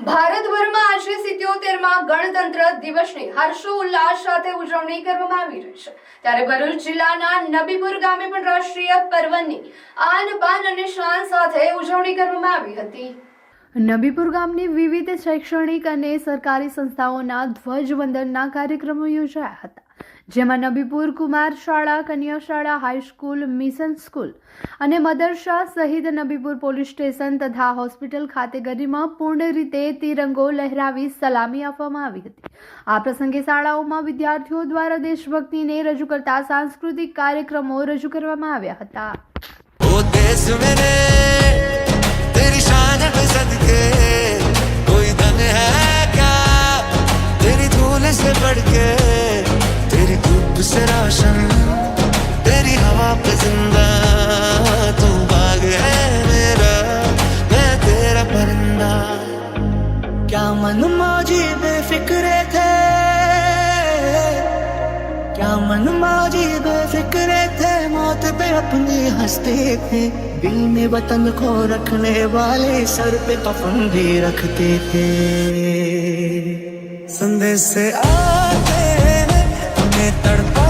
ભારતભરમાં આજે 77મા ગણતંત્ર દિવસની હર્ષોલ્લાસ સાથે ઉજવણી કરવામાં આવી રહી છે, ત્યારે ભરૂચ જિલ્લાના નબીપુર ગામે પણ રાષ્ટ્રીય પર્વની આન બાન અને શાન સાથે ઉજવણી કરવામાં આવી હતી। નબીપુર ગામની વિવિધ શૈક્ષણિક અને સરકારી સંસ્થાઓના ધ્વજવંદનના કાર્યક્રમો યોજાયા હતા, જેમાં નબીપુર કુમાર શાળા, કન્યા શાળા, હાઈસ્કૂલ, મિશન સ્કૂલ અને મદરસા સહિત નબીપુર પોલીસ સ્ટેશન તથા હોસ્પિટલ ખાતે ગરિમાપૂર્ણ રીતે તિરંગો લહેરાવી સલામી આપવામાં આવી હતી। આ પ્રસંગે શાળાઓમાં વિદ્યાર્થીઓ દ્વારા દેશભક્તિને રજૂ કરતા સાંસ્કૃતિક કાર્યક્રમો રજૂ કરવામાં આવ્યા હતા। से बढ़ के तेरी धूप से रोशन, तेरी हवा पे जिंदा, तू बाग है मेरा, मैं तेरा परिंदा। क्या मन मौजी बेफिक्रे थे, क्या मन मौजी बेफिक्रे थे, मौत पे अपनी हंसते थे, दिल में वतन को रखने वाले सर पे कफन भी रखते थे। संदेश से आते हमें तड़पा